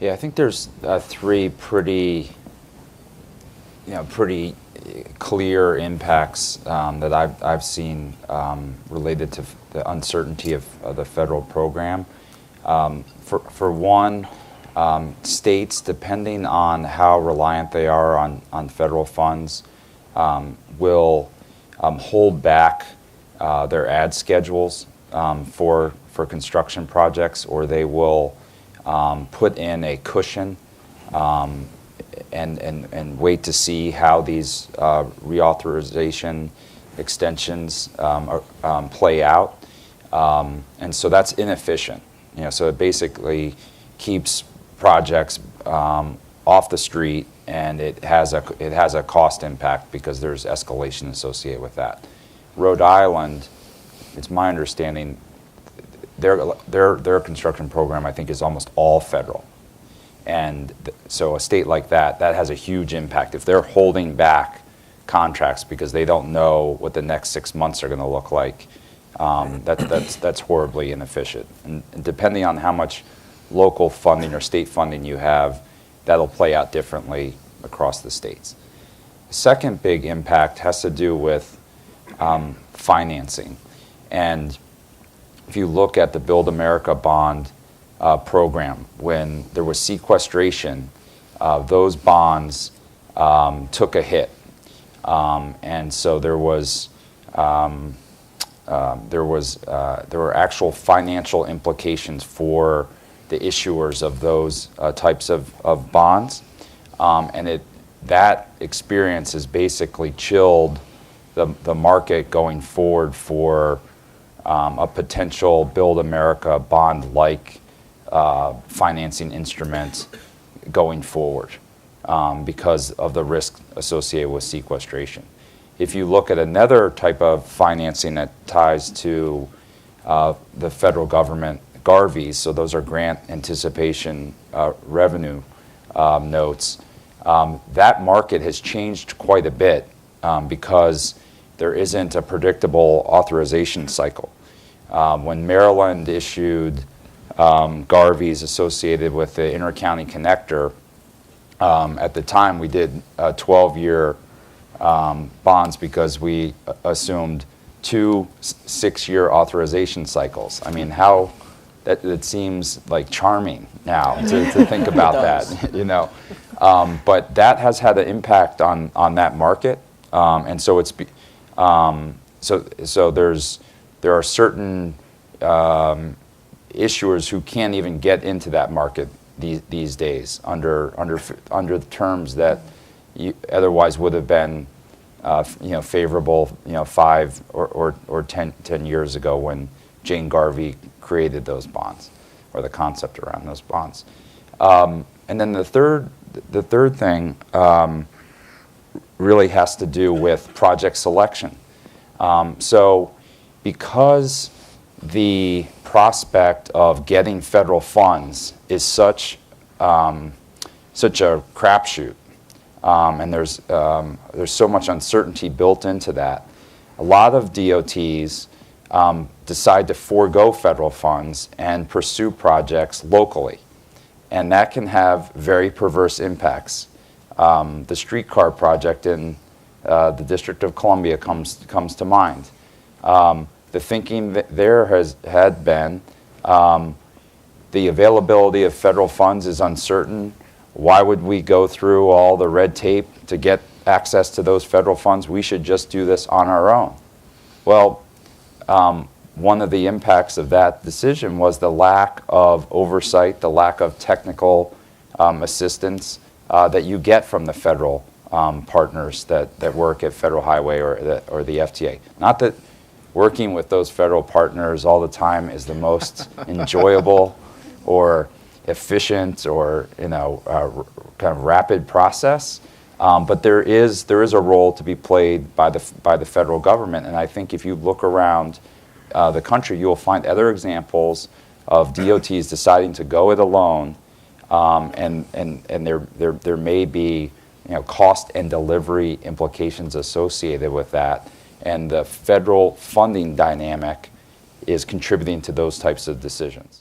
Yeah, I think there's three pretty clear impacts that I've seen related to the uncertainty of the federal program. For one, states, depending on how reliant they are on federal funds, will hold back their ad schedules for construction projects, or they will put in a cushion and wait to see how these reauthorization extensions play out, and so that's inefficient. So it basically keeps projects off the street, and it has a cost impact because there's escalation associated with that. Rhode Island, it's my understanding, their construction program, I think, is almost all federal. And so a state like that has a huge impact. If they're holding back contracts because they don't know what the next 6 months are going to look like, that's horribly inefficient. And depending on how much local funding or state funding you have, that'll play out differently across the states. The second big impact has to do with financing. And if you look at the Build America bond program, when there was sequestration, those bonds took a hit, and so there were actual financial implications for the issuers of those types of bonds, and that experience has basically chilled the market going forward for a potential Build America bond-like financing instrument going forward because of the risk associated with sequestration. If you look at another type of financing that ties to the federal government, GARVs, so those are grant anticipation revenue notes, that market has changed quite a bit because there isn't a predictable authorization cycle. When Maryland issued GARVs associated with the inter-county connector, at the time we did 12-year bonds because we assumed 2 6-year authorization cycles. I mean, how that seems like charming now to think about that, but that has had an impact on that market, and so it's so there are certain issuers who can't even get into that market these days under the terms that otherwise would have been favorable 5 or 10 years ago when Jane Garvey created those bonds, or the concept around those bonds. And then the third thing really has to do with project selection. So because the prospect of getting federal funds is such a crapshoot, and there's so much uncertainty built into that, a lot of DOTs decide to forego federal funds and pursue projects locally, and that can have very perverse impacts. The streetcar project in the District of Columbia comes to mind. The thinking there had been the availability of federal funds is uncertain. Why would we go through all the red tape to get access to those federal funds? We should just do this on our own. Well, one of the impacts of that decision was the lack of oversight, the lack of technical assistance that you get from the federal partners that work at Federal Highway or the FTA. Not that working with those federal partners all the time is the most enjoyable or efficient or kind of rapid process, but there is a role to be played by the federal government, and I think if you look around the country, you will find other examples of DOTs deciding to go it alone, and there may be cost and delivery implications associated with that. And the federal funding dynamic is contributing to those types of decisions.